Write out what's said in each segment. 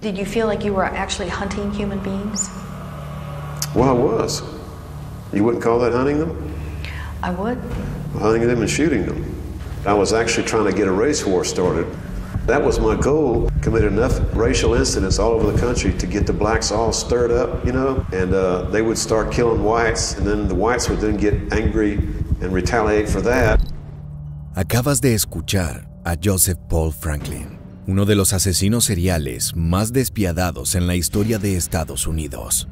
Did you feel like you were actually hunting human beings? Well, I was. You wouldn't call that hunting them? I would. Hunting them and shooting them. I was actually trying to get a race war started. That was my goal, commit enough racial incidents all over the country to get the blacks all stirred up, you know, and they would start killing whites, and then the whites would then get angry and retaliate for that. Acabas de escuchar a Joseph Paul Franklin, uno de los asesinos seriales más despiadados en la historia de Estados Unidos.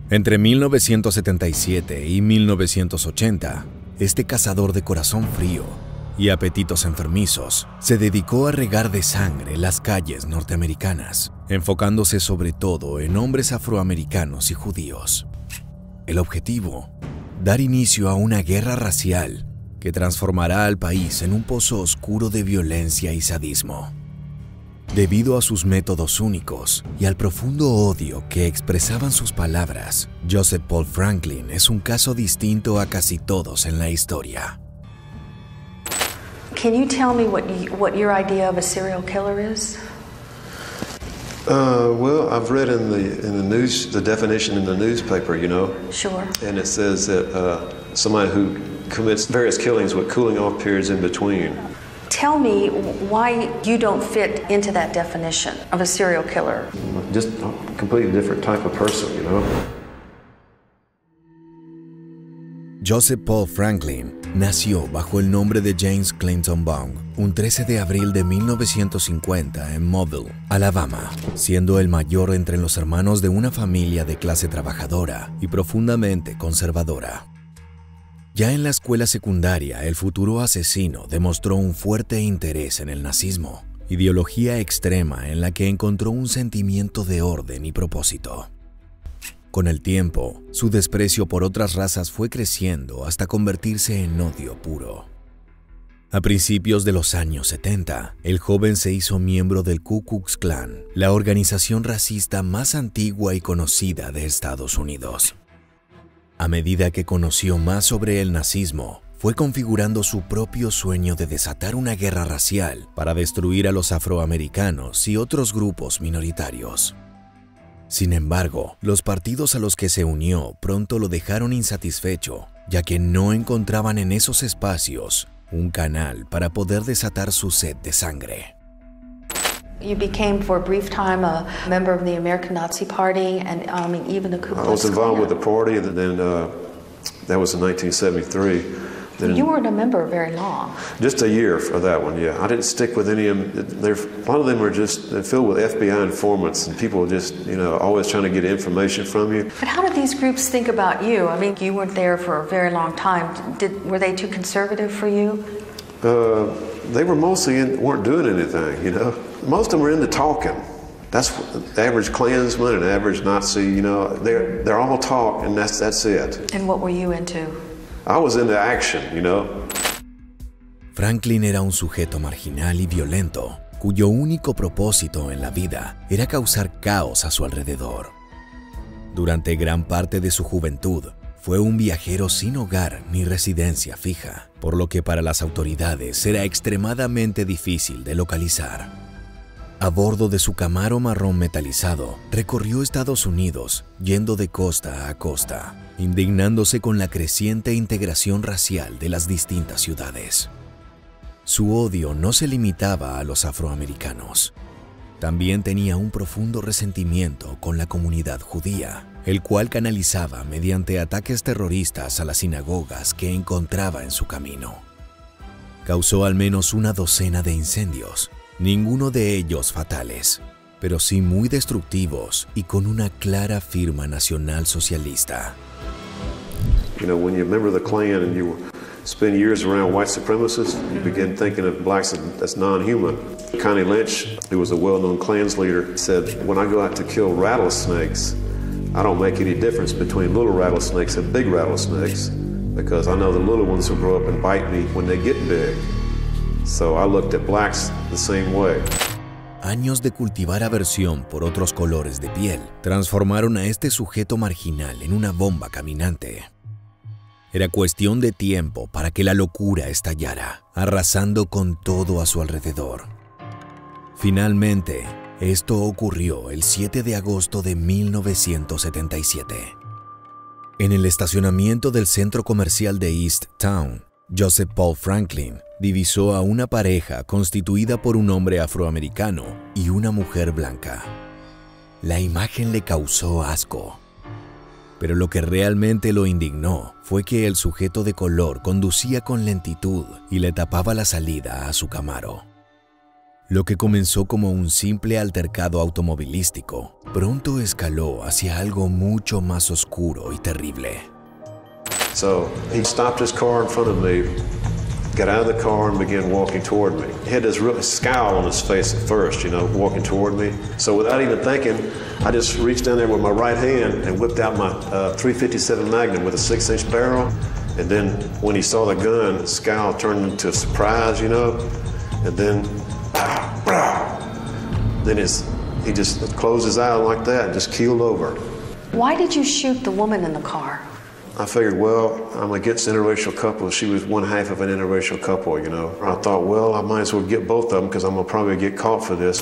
Entre 1977 y 1980, este cazador de corazón frío y apetitos enfermizos se dedicó a regar de sangre las calles norteamericanas, enfocándose sobre todo en hombres afroamericanos y judíos. El objetivo: dar inicio a una guerra racial que transformará al país en un pozo oscuro de violencia y sadismo. Debido a sus métodos únicos y al profundo odio que expresaban sus palabras, Joseph Paul Franklin es un caso distinto a casi todos en la historia. Can you tell me what your idea of a serial killer is? Well, I've read in the news the definition in the newspaper, you know. Sure. And it says that somebody who commits various killings with cooling off periods in between. Tell me why you don't fit into that definition of a serial killer. Just a completely different type of person, you know. Joseph Paul Franklin nació bajo el nombre de James Clinton Bong un 13 de abril de 1950 en Mobile, Alabama, siendo el mayor entre los hermanos de una familia de clase trabajadora y profundamente conservadora. Ya en la escuela secundaria, el futuro asesino demostró un fuerte interés en el nazismo, ideología extrema en la que encontró un sentimiento de orden y propósito. Con el tiempo, su desprecio por otras razas fue creciendo hasta convertirse en odio puro. A principios de los años 70, el joven se hizo miembro del Ku Klux Klan, la organización racista más antigua y conocida de Estados Unidos. A medida que conoció más sobre el nazismo, fue configurando su propio sueño de desatar una guerra racial para destruir a los afroamericanos y otros grupos minoritarios. Sin embargo, los partidos a los que se unió pronto lo dejaron insatisfecho, ya que no encontraban en esos espacios un canal para poder desatar su sed de sangre. You became for a brief time a member of the American Nazi Party and even the Ku Klux Klan. I was involved with the party, and then that was in 1973. Then you weren't a member very long. Just a year for that one, yeah. I didn't stick with any of them. A lot of them were just filled with FBI informants and people just, you know, always trying to get information from you. But how did these groups think about you? I mean, you weren't there for a very long time. Were they too conservative for you? They were mostly weren't doing anything, you know. Most of them were into talking. That's the average Klansman and average Nazi, you know. They're all talk, and that's it. And what were you into? I was into action, you know. Franklin era un sujeto marginal y violento, cuyo único propósito en la vida era causar caos a su alrededor. Durante gran parte de su juventud, fue un viajero sin hogar ni residencia fija, por lo que para las autoridades era extremadamente difícil de localizar. A bordo de su Camaro marrón metalizado, recorrió Estados Unidos, yendo de costa a costa, indignándose con la creciente integración racial de las distintas ciudades. Su odio no se limitaba a los afroamericanos. También tenía un profundo resentimiento con la comunidad judía, el cual canalizaba mediante ataques terroristas a las sinagogas que encontraba en su camino. Causó al menos una docena de incendios, ninguno de ellos fatales, pero sí muy destructivos y con una clara firma nacional socialista. You know, when you're a member of the Klan and you spend years around white supremacists, you begin thinking of blacks as non-human. Connie Lynch, who was a well-known Klan's leader, said, "When I go out to kill rattlesnakes, I don't make any difference between little rattlesnakes and big rattlesnakes, because I know the little ones will grow up and bite me when they get big." So I looked at blacks the same way. Años de cultivar aversión por otros colores de piel transformaron a este sujeto marginal en una bomba caminante. Era cuestión de tiempo para que la locura estallara, arrasando con todo a su alrededor. Finalmente, Esto ocurrió el 7 de agosto de 1977. En el estacionamiento del centro comercial de East Town, Joseph Paul Franklin divisó a una pareja constituida por un hombre afroamericano y una mujer blanca. La imagen le causó asco. Pero lo que realmente lo indignó fue que el sujeto de color conducía con lentitud y le tapaba la salida a su Camaro. Lo que comenzó como un simple altercado automovilístico, pronto escaló hacia algo mucho más oscuro y terrible. So he stopped his car in front of me, got out of the car and began walking toward me. He had this real scowl on his face at first, walking toward me. So without even thinking, I just reached down there with my right hand and whipped out my .357 Magnum with a 6-inch barrel. And then when he saw the gun, the scowl turned into surprise, and then he just closed his eye like that and just keeled over. Why did you shoot the woman in the car? I figured, well, I'm against interracial couples. She was one half of an interracial couple, I thought, well, I might as well get both of them because I'm going to probably get caught for this.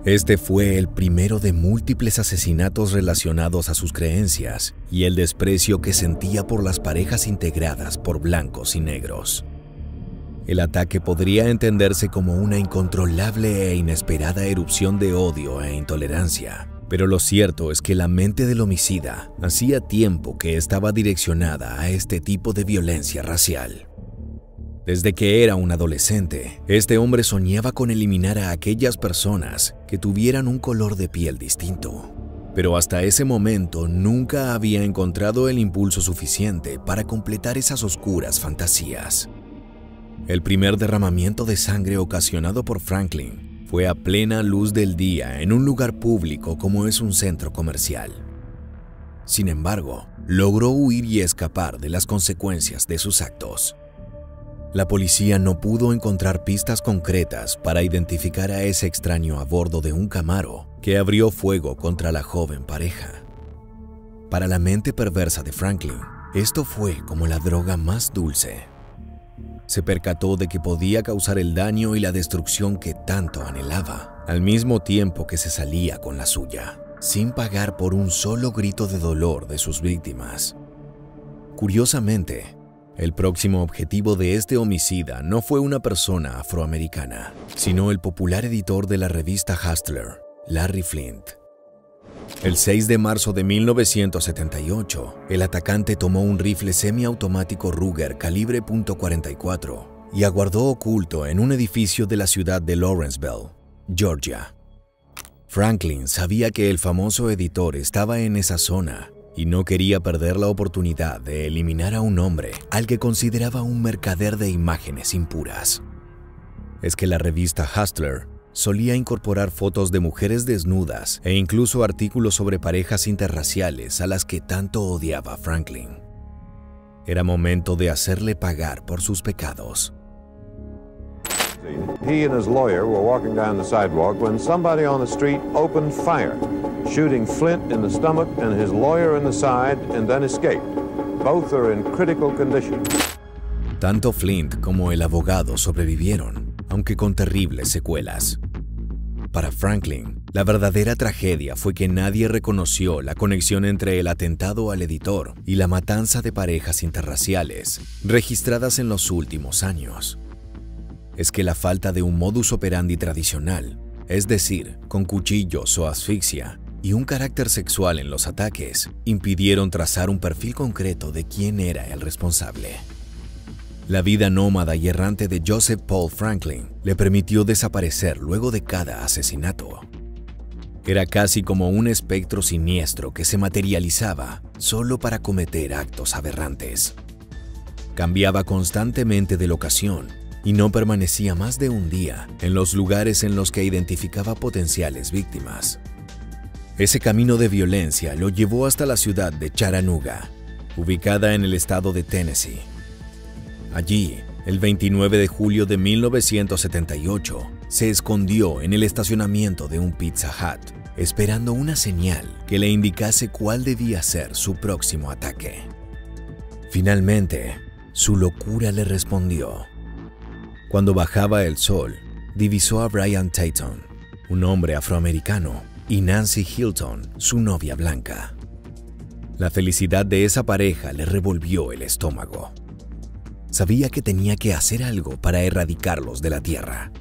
Este fue el primero de múltiples asesinatos relacionados a sus creencias y el desprecio que sentía por las parejas integradas por blancos y negros. El ataque podría entenderse como una incontrolable e inesperada erupción de odio e intolerancia, pero lo cierto es que la mente del homicida hacía tiempo que estaba direccionada a este tipo de violencia racial. Desde que era un adolescente, este hombre soñaba con eliminar a aquellas personas que tuvieran un color de piel distinto. Pero hasta ese momento nunca había encontrado el impulso suficiente para completar esas oscuras fantasías. El primer derramamiento de sangre ocasionado por Franklin fue a plena luz del día en un lugar público como es un centro comercial. Sin embargo, logró huir y escapar de las consecuencias de sus actos. La policía no pudo encontrar pistas concretas para identificar a ese extraño a bordo de un Camaro que abrió fuego contra la joven pareja. Para la mente perversa de Franklin, esto fue como la droga más dulce. Se percató de que podía causar el daño y la destrucción que tanto anhelaba, al mismo tiempo que se salía con la suya, sin pagar por un solo grito de dolor de sus víctimas. Curiosamente, el próximo objetivo de este homicida no fue una persona afroamericana, sino el popular editor de la revista Hustler, Larry Flynt. El 6 de marzo de 1978, el atacante tomó un rifle semiautomático Ruger calibre .44 y aguardó oculto en un edificio de la ciudad de Lawrenceville, Georgia. Franklin sabía que el famoso editor estaba en esa zona y no quería perder la oportunidad de eliminar a un hombre al que consideraba un mercader de imágenes impuras. Es que la revista Hustler solía incorporar fotos de mujeres desnudas e incluso artículos sobre parejas interraciales a las que tanto odiaba Franklin. Era momento de hacerle pagar por sus pecados. He and his lawyer were walking down the sidewalk when somebody on the street opened fire, shooting Flint in the stomach and his lawyer in the side, and then escaped. Both are in critical condition. Tanto Flint como el abogado sobrevivieron, aunque con terribles secuelas. Para Franklin, la verdadera tragedia fue que nadie reconoció la conexión entre el atentado al editor y la matanza de parejas interraciales registradas en los últimos años. Es que la falta de un modus operandi tradicional, es decir, con cuchillos o asfixia, y un carácter sexual en los ataques, impidieron trazar un perfil concreto de quién era el responsable. La vida nómada y errante de Joseph Paul Franklin le permitió desaparecer luego de cada asesinato. Era casi como un espectro siniestro que se materializaba solo para cometer actos aberrantes. Cambiaba constantemente de locación y no permanecía más de un día en los lugares en los que identificaba potenciales víctimas. Ese camino de violencia lo llevó hasta la ciudad de Chattanooga, ubicada en el estado de Tennessee. Allí, el 29 de julio de 1978, se escondió en el estacionamiento de un Pizza Hut, esperando una señal que le indicase cuál debía ser su próximo ataque. Finalmente, su locura le respondió. Cuando bajaba el sol, divisó a Brian Tatum, un hombre afroamericano, y Nancy Hilton, su novia blanca. La felicidad de esa pareja le revolvió el estómago. Sabía que tenía que hacer algo para erradicarlos de la tierra.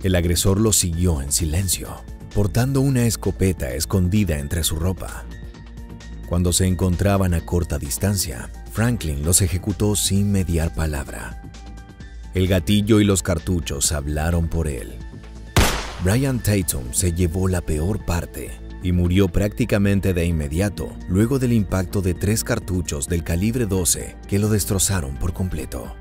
El agresor los siguió en silencio, portando una escopeta escondida entre su ropa. Cuando se encontraban a corta distancia, Franklin los ejecutó sin mediar palabra. El gatillo y los cartuchos hablaron por él. Brian Tatum se llevó la peor parte y murió prácticamente de inmediato luego del impacto de 3 cartuchos del calibre 12 que lo destrozaron por completo.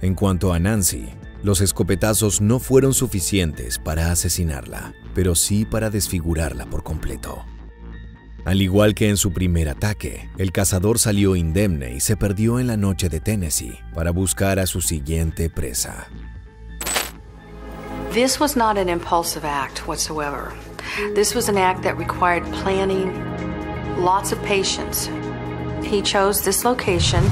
En cuanto a Nancy, los escopetazos no fueron suficientes para asesinarla, pero sí para desfigurarla por completo. Al igual que en su primer ataque, el cazador salió indemne y se perdió en la noche de Tennessee para buscar a su siguiente presa. This was not an impulsive act whatsoever. This was an act that required planning, lots of patience. He chose this location.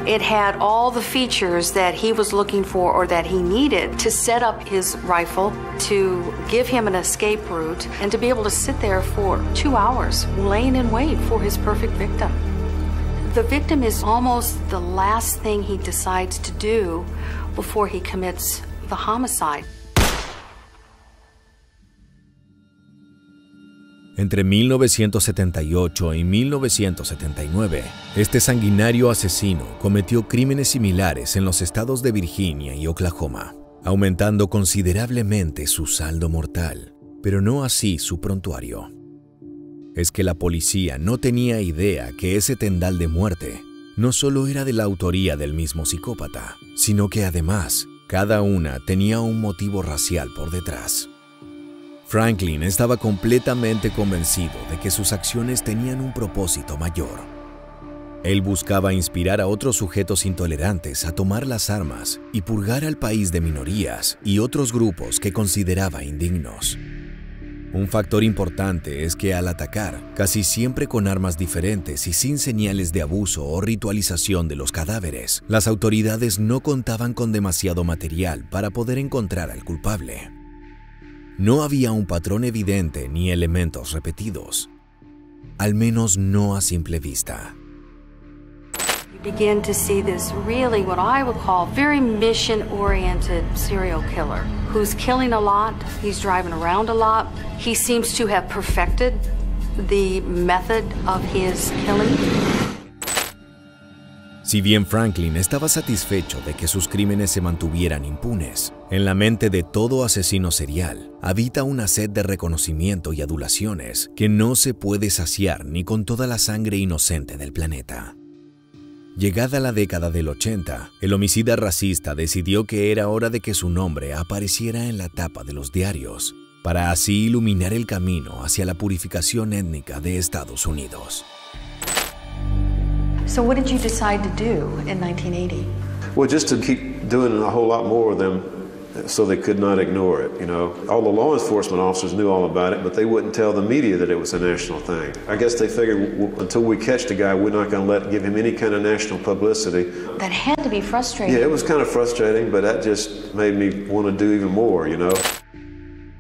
It had all the features that he was looking for or that he needed to set up his rifle, to give him an escape route, and to be able to sit there for 2 hours, laying in wait for his perfect victim. The victim is almost the last thing he decides to do before he commits the homicide. Entre 1978 y 1979, este sanguinario asesino cometió crímenes similares en los estados de Virginia y Oklahoma, aumentando considerablemente su saldo mortal, pero no así su prontuario. Es que la policía no tenía idea que ese tendal de muerte no solo era de la autoría del mismo psicópata, sino que además, cada una tenía un motivo racial por detrás. Franklin estaba completamente convencido de que sus acciones tenían un propósito mayor. Él buscaba inspirar a otros sujetos intolerantes a tomar las armas y purgar al país de minorías y otros grupos que consideraba indignos. Un factor importante es que al atacar, casi siempre con armas diferentes y sin señales de abuso o ritualización de los cadáveres, las autoridades no contaban con demasiado material para poder encontrar al culpable. No había un patrón evidente ni elementos repetidos, al menos no a simple vista. You begin to see this really what I would call very mission-oriented serial killer who's killing a lot, he's driving around a lot, he seems to have perfected the method of his killing. Si bien Franklin estaba satisfecho de que sus crímenes se mantuvieran impunes, en la mente de todo asesino serial habita una sed de reconocimiento y adulaciones que no se puede saciar ni con toda la sangre inocente del planeta. Llegada la década del 80, el homicida racista decidió que era hora de que su nombre apareciera en la tapa de los diarios, para así iluminar el camino hacia la purificación étnica de Estados Unidos. So what did you decide to do in 1980? Well, just to keep doing a whole lot more of them so they could not ignore it, you know. All the law enforcement officers knew all about it, but they wouldn't tell the media that it was a national thing. I guess they figured, well, until we catch the guy, we're not going to give him any kind of national publicity. That had to be frustrating. Yeah, it was kind of frustrating, but that just made me want to do even more, you know.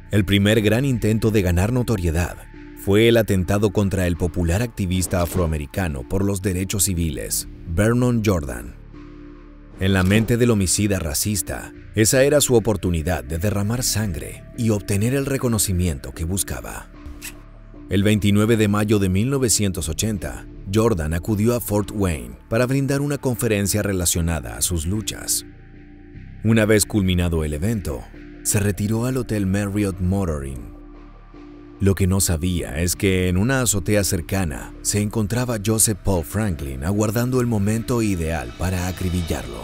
El primer gran intento de ganar notoriedad fue el atentado contra el popular activista afroamericano por los derechos civiles, Vernon Jordan. En la mente del homicida racista, esa era su oportunidad de derramar sangre y obtener el reconocimiento que buscaba. El 29 de mayo de 1980, Jordan acudió a Fort Wayne para brindar una conferencia relacionada a sus luchas. Una vez culminado el evento, se retiró al Hotel Marriott Motor Inn. Lo que no sabía es que en una azotea cercana se encontraba Joseph Paul Franklin aguardando el momento ideal para acribillarlo.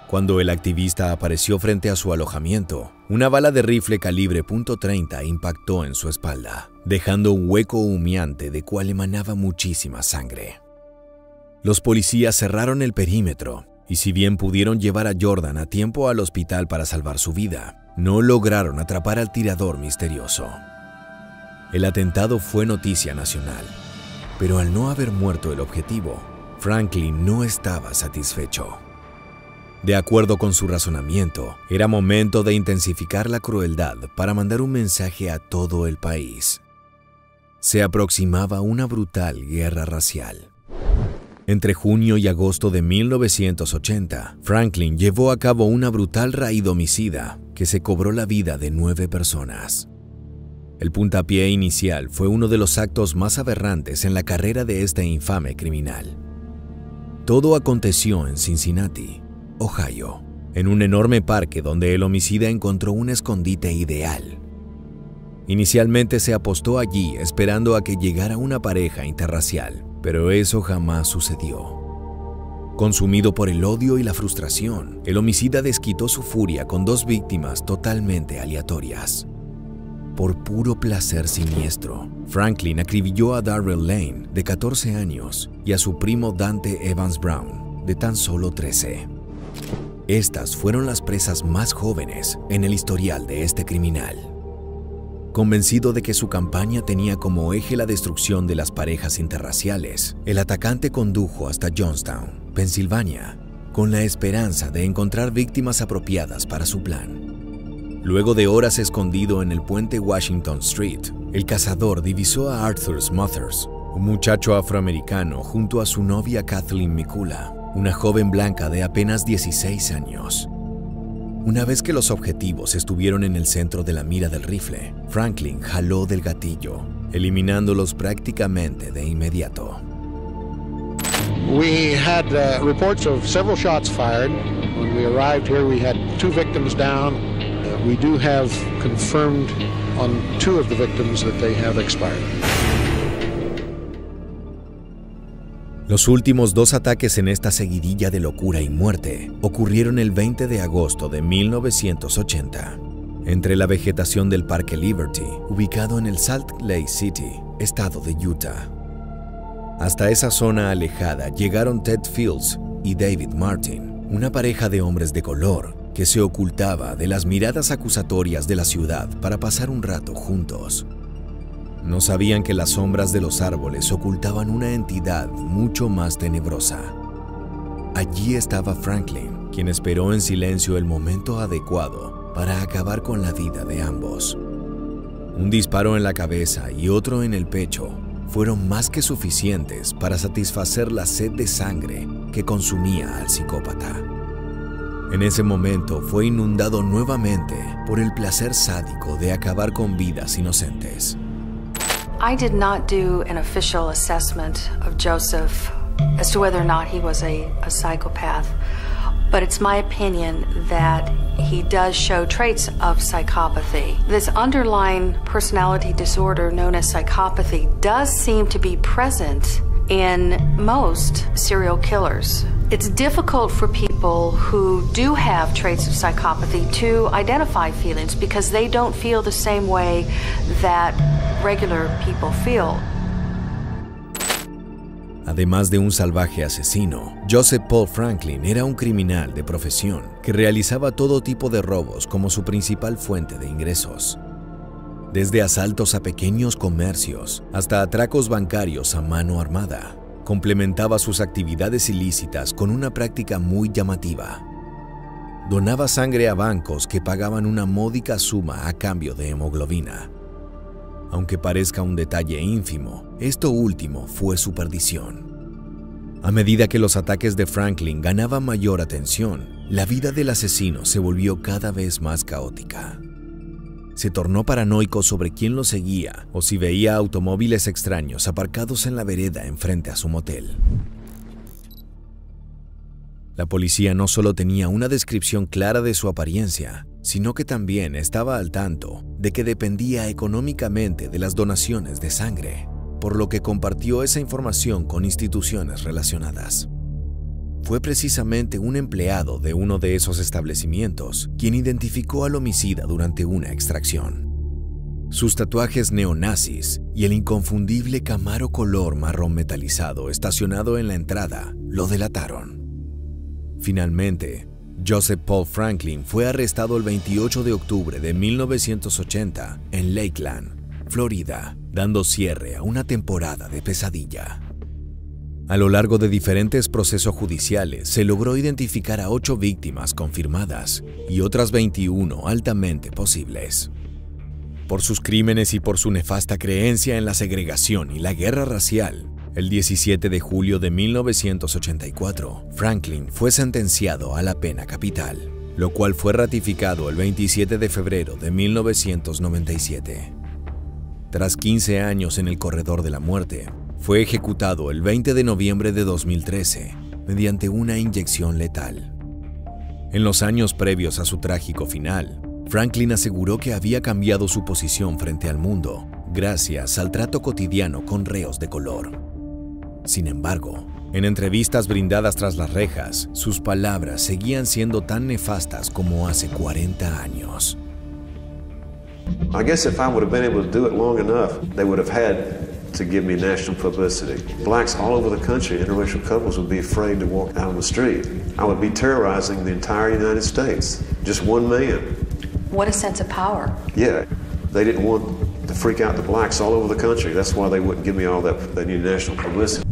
Cuando el activista apareció frente a su alojamiento, una bala de rifle calibre .30 impactó en su espalda, dejando un hueco humeante de cual emanaba muchísima sangre. Los policías cerraron el perímetro y si bien pudieron llevar a Jordan a tiempo al hospital para salvar su vida, no lograron atrapar al tirador misterioso. El atentado fue noticia nacional, pero al no haber muerto el objetivo, Franklin no estaba satisfecho. De acuerdo con su razonamiento, era momento de intensificar la crueldad para mandar un mensaje a todo el país. Se aproximaba una brutal guerra racial. Entre junio y agosto de 1980, Franklin llevó a cabo una brutal raid homicida que se cobró la vida de 9 personas. El puntapié inicial fue uno de los actos más aberrantes en la carrera de este infame criminal. Todo aconteció en Cincinnati, Ohio, en un enorme parque donde el homicida encontró un escondite ideal. Inicialmente se apostó allí esperando a que llegara una pareja interracial, pero eso jamás sucedió. Consumido por el odio y la frustración, el homicida desquitó su furia con 2 víctimas totalmente aleatorias. Por puro placer siniestro, Franklin acribilló a Darrell Lane, de 14 años, y a su primo Dante Evans Brown, de tan solo 13. Estas fueron las presas más jóvenes en el historial de este criminal. Convencido de que su campaña tenía como eje la destrucción de las parejas interraciales, el atacante condujo hasta Johnstown, Pensilvania, con la esperanza de encontrar víctimas apropiadas para su plan. Luego de horas escondido en el puente Washington Street, el cazador divisó a Arthur Smothers, un muchacho afroamericano, junto a su novia Kathleen Mikula, una joven blanca de apenas 16 años. Una vez que los objetivos estuvieron en el centro de la mira del rifle, Franklin jaló del gatillo, eliminándolos prácticamente de inmediato. We had reports of several shots fired. When we arrived here, we had 2 victims down. We do have confirmed on 2 of the victims that they have expired. Los últimos 2 ataques en esta seguidilla de locura y muerte ocurrieron el 20 de agosto de 1980, entre la vegetación del Parque Liberty, ubicado en el Salt Lake City, estado de Utah. Hasta esa zona alejada llegaron Ted Fields y David Martin, una pareja de hombres de color que se ocultaba de las miradas acusatorias de la ciudad para pasar un rato juntos. No sabían que las sombras de los árboles ocultaban una entidad mucho más tenebrosa. Allí estaba Franklin, quien esperó en silencio el momento adecuado para acabar con la vida de ambos. Un disparo en la cabeza y otro en el pecho fueron más que suficientes para satisfacer la sed de sangre que consumía al psicópata. En ese momento fue inundado nuevamente por el placer sádico de acabar con vidas inocentes. I did not do an official assessment of Joseph as to whether or not he was a psychopath, but it's my opinion that he does show traits of psychopathy. This underlying personality disorder known as psychopathy does seem to be present in most serial killers. It's difficult for people who do have traits of psychopathy to identify feelings because they don't feel the same way that regular people feel. Además de un salvaje asesino, Joseph Paul Franklin era un criminal de profesión que realizaba todo tipo de robos como su principal fuente de ingresos. Desde asaltos a pequeños comercios hasta atracos bancarios a mano armada, complementaba sus actividades ilícitas con una práctica muy llamativa. Donaba sangre a bancos que pagaban una módica suma a cambio de hemoglobina. Aunque parezca un detalle ínfimo, esto último fue su perdición. A medida que los ataques de Franklin ganaban mayor atención, la vida del asesino se volvió cada vez más caótica. Se tornó paranoico sobre quién lo seguía o si veía automóviles extraños aparcados en la vereda enfrente a su motel. La policía no solo tenía una descripción clara de su apariencia, sino que también estaba al tanto de que dependía económicamente de las donaciones de sangre, por lo que compartió esa información con instituciones relacionadas. Fue precisamente un empleado de uno de esos establecimientos quien identificó al homicida durante una extracción. Sus tatuajes neonazis y el inconfundible Camaro color marrón metalizado estacionado en la entrada lo delataron. Finalmente, Joseph Paul Franklin fue arrestado el 28 de octubre de 1980 en Lakeland, Florida, dando cierre a una temporada de pesadilla. A lo largo de diferentes procesos judiciales, se logró identificar a 8 víctimas confirmadas y otras 21 altamente posibles. Por sus crímenes y por su nefasta creencia en la segregación y la guerra racial, el 17 de julio de 1984, Franklin fue sentenciado a la pena capital, lo cual fue ratificado el 27 de febrero de 1997. Tras 15 años en el corredor de la muerte, fue ejecutado el 20 de noviembre de 2013 mediante una inyección letal. En los años previos a su trágico final, Franklin aseguró que había cambiado su posición frente al mundo gracias al trato cotidiano con reos de color. Sin embargo, en entrevistas brindadas tras las rejas, sus palabras seguían siendo tan nefastas como hace 40 años. I guess if I would have been able to do it long enough, they would have had to give me national publicity. Blacks all over the country, interracial couples would be afraid to walk out on the street. I would be terrorizing the entire United States. Just one man. What a sense of power. Yeah, they didn't want to freak out the blacks all over the country. That's why they wouldn't give me all that, they needed national publicity.